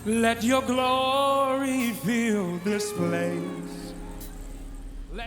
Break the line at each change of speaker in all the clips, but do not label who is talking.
Let your glory fill this place.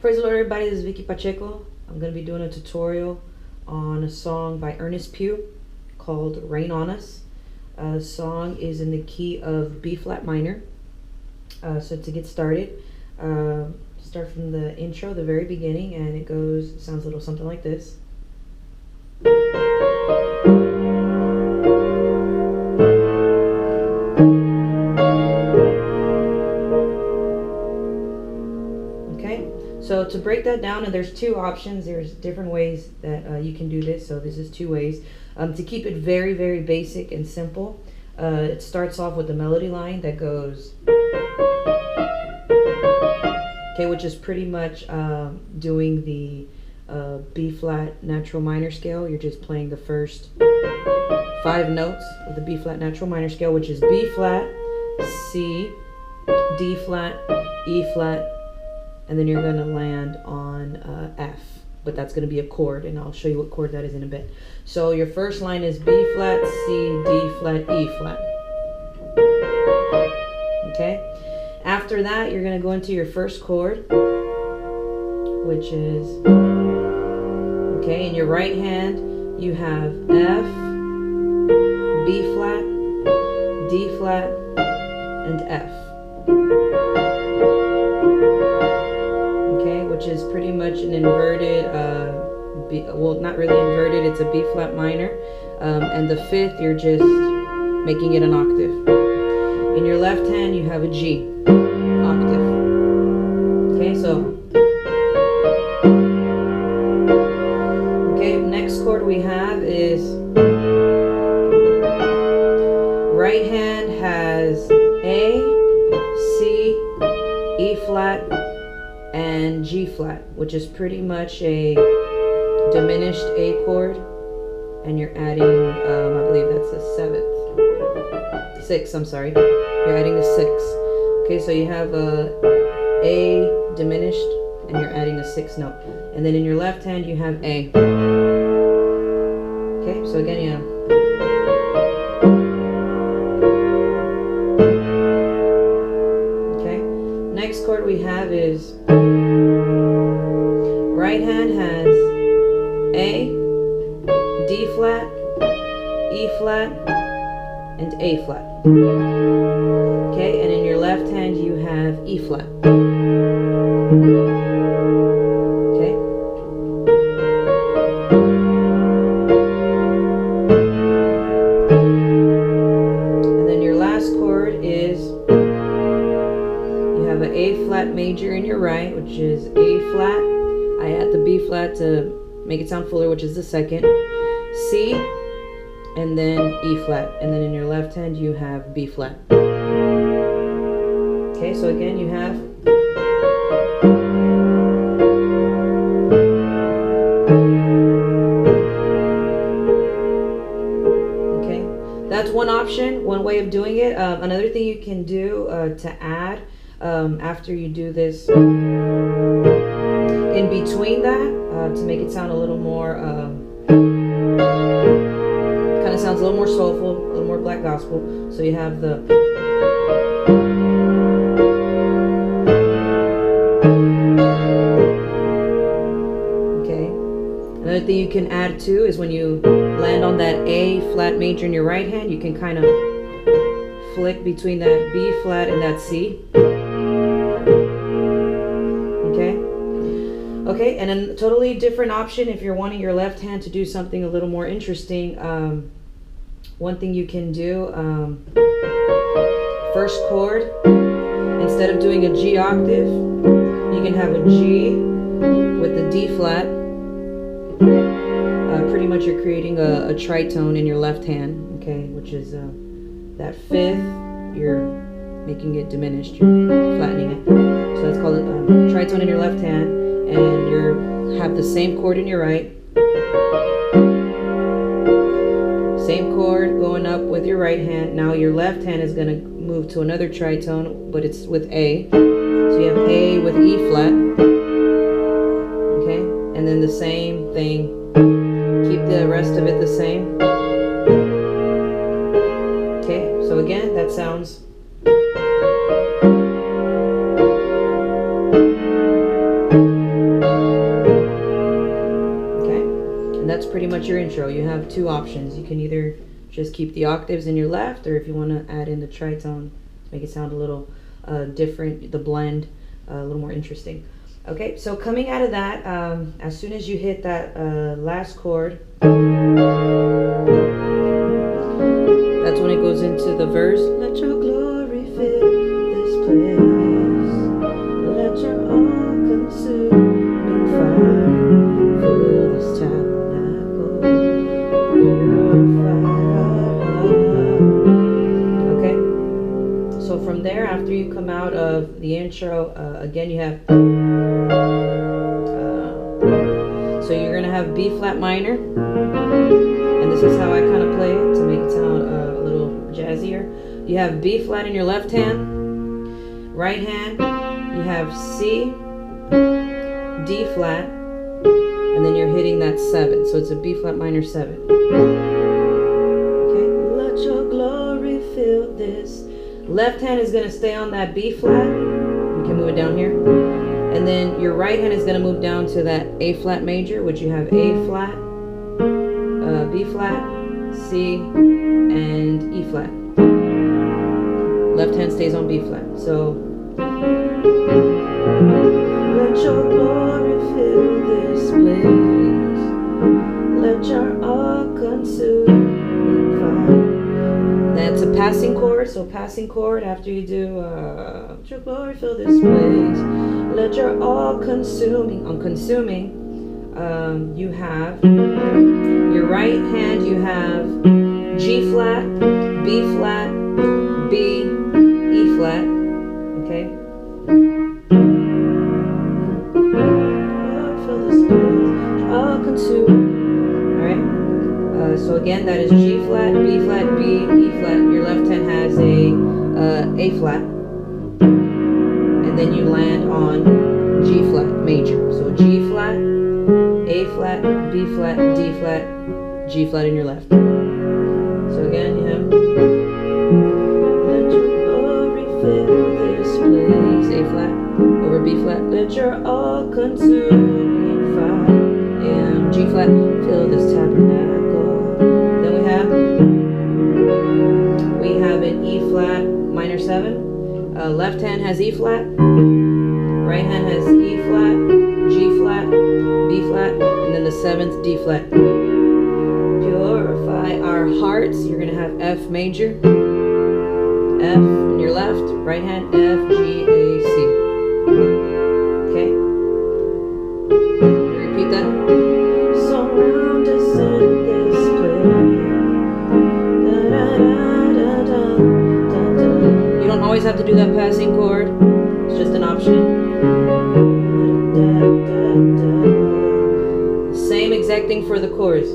Praise the Lord, everybody. This is Vicky Pacheco. I'm going to be doing a tutorial on a song by Earnest Pugh called Rain on Us. The song is in the key of B flat minor. So to get started, start from the intro, the very beginning, and it sounds a little something like this. Okay, so to break that down, and there's two options. There's different ways that you can do this. So this is two ways. To keep it very, very basic and simple, it starts off with the melody line that goes, okay, which is pretty much doing the B flat natural minor scale. You're just playing the first 5 notes of the B flat natural minor scale, which is B flat, C, D flat, E flat, and then you're going to land on F. But that's going to be a chord, and I'll show you what chord that is in a bit. So your first line is B flat, C, D flat, E flat. Okay? After that, you're going to go into your first chord, which is, okay, in your right hand, you have F, B flat, D flat, and F. Okay, which is pretty much an inverted, well, not really inverted, it's a B flat minor. And the fifth, you're just making it an octave. In your left hand, you have a G octave. Okay, so, okay, next chord we have is, right hand has A, C, E flat, and G flat, which is pretty much a diminished A chord, and you're adding, I believe that's the 6th, I'm sorry, you're adding the 6th. Okay, so you have A diminished, and you're adding the 6th note, and then in your left hand you have A. Okay, so again you have, okay, next chord we have is, right hand has A, D flat, E flat, and A flat. Okay, and in your left hand you have E flat. Okay. And then your last chord is, you have an A flat major in your right, which is A flat. I add the B flat to make it sound fuller, which is the 2nd, C, and then E flat, and then in your left hand you have B flat. Okay, so again you have, okay, that's one option, one way of doing it. Another thing you can do to add after you do this, in between that, to make it sound a little more, kind of sounds a little more soulful, a little more black gospel. So you have the, okay. Another thing you can add too is when you land on that A flat major in your right hand, you can kind of flick between that B flat and that C. Okay, and a totally different option if you're wanting your left hand to do something a little more interesting. One thing you can do, first chord, instead of doing a G octave, you can have a G with the D flat. Pretty much you're creating a tritone in your left hand, okay, which is that 5th, you're making it diminished, you're flattening it. So that's called a tritone in your left hand. And you have the same chord in your right, same chord going up with your right hand. Now your left hand is going to move to another tritone, but it's with A. So you have A with E flat, okay, and then the same thing, keep the rest of it the same. Okay, so again, that sounds that's pretty much your intro. You have two options. You can either just keep the octaves in your left, or if you want to add in the tritone to make it sound a little different, the blend a little more interesting. Okay, so coming out of that, as soon as you hit that last chord, that's when it goes into the verse. Let your glory fill this place. Let your all-consuming fire fill this tabernacle. Purify our heart. Okay, so from there, after you come out of the intro, again you have so you're gonna have B flat minor, and this is how I kind of play it to make it sound a little jazzier. You have B flat in your left hand, right hand you have C, D flat, and then you're hitting that 7, so it's a B flat minor 7. Okay, let your glory fill this. Left hand is gonna stay on that B flat. You can move it down here. And then your right hand is going to move down to that A flat major, which you have A flat, B flat, C, and E flat. Left hand stays on B flat. So, let your glory fill this place. Let your all-consuming fire. That's a passing chord. So passing chord after you do let your glory fill this place. Let your all-consuming. On consuming, you have your right hand. You have G flat, B flat, B, E flat. Okay. Fill this place. All-consuming. All right. So again, that is G flat, B flat, B, E flat. Your left hand has a flat, and then you land on G flat major. So G flat, A flat, B flat, D flat, G flat in your left. So again, you have let your glory fill this place. A flat over B flat. Let your all-consuming fire. And G flat, fill this tabernacle. Then we have an E flat minor 7. Left hand has E flat. Right hand has E flat, G flat, B flat, and then the 7th D flat. Purify our hearts. You're gonna have F major. F in your left. Right hand F, G, A, C. Okay. Repeat that. Surround us in this place. You don't always have to do that passing chord. It's just an option. Same exact thing for the chorus.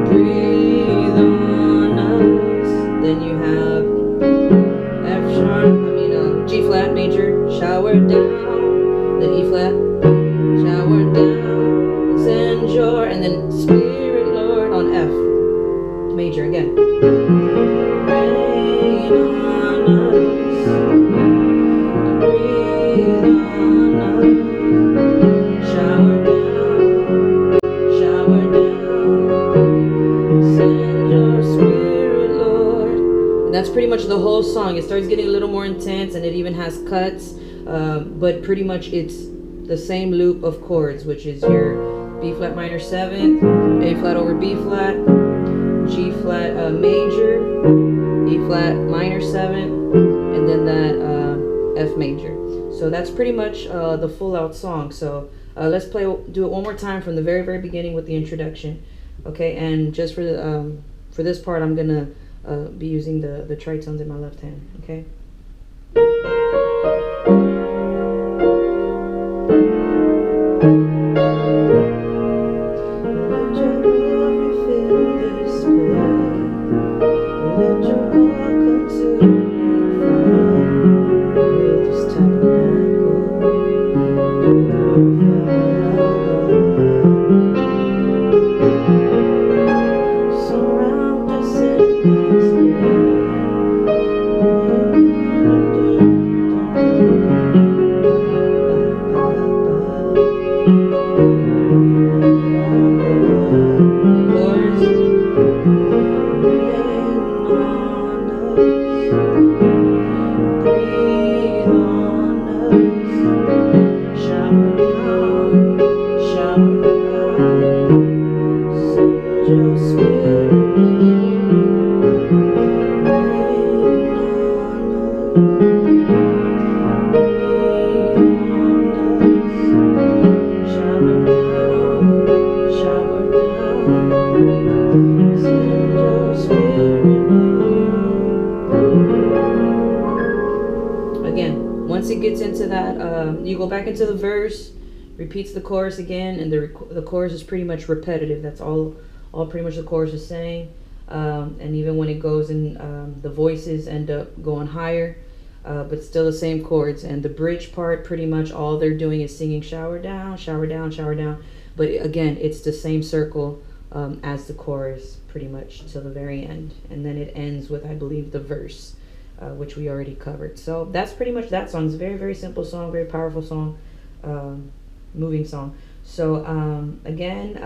Breathe on us. Then you have F sharp, G flat major, shower down. Then E flat, shower down. Send your, and then Spirit Lord on F major again. Rain on us, breathe on us, shower down, send your Spirit, Lord. And that's pretty much the whole song. It starts getting a little more intense, and it even has cuts, but pretty much it's the same loop of chords, which is your B flat minor 7th, A flat over B flat, G flat major, E flat minor 7th, and then that F major. So that's pretty much the full out song. So let's do it one more time from the very, very beginning with the introduction. Okay, and just for this part, I'm gonna be using the tritones in my left hand. Okay. Surround us in this day. into that. You go back into the verse, repeats the chorus again, and the chorus is pretty much repetitive. That's all pretty much the chorus is saying. And even when it goes in, the voices end up going higher, but still the same chords. And the bridge part, pretty much all they're doing is singing shower down, shower down, shower down. But again, it's the same circle as the chorus, pretty much till the very end. And then it ends with, I believe, the verse, which we already covered. So that's pretty much that song. It's a very, very simple song, very powerful song, moving song. So again,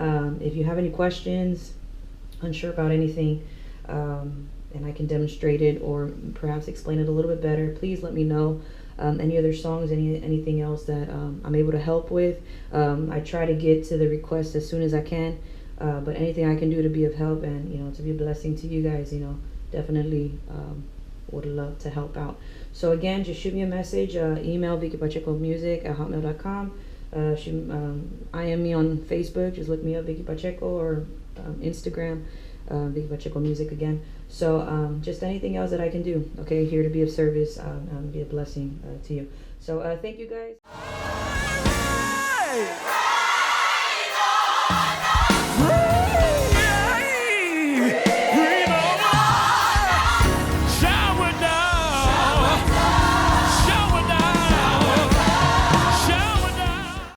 if you have any questions, unsure about anything, and I can demonstrate it or perhaps explain it a little bit better, please let me know. Any other songs, anything else that I'm able to help with. I try to get to the requests as soon as I can, but anything I can do to be of help and, you know, to be a blessing to you guys, you know, definitely would love to help out. So again, just shoot me a message, email VickyPachecoMusic@hotmail.com. IM me on Facebook, just look me up, Vicky Pacheco, or Instagram, Vicky Pacheco Music again. So just anything else that I can do, okay, here to be of service, be a blessing to you. So thank you guys.
Hey!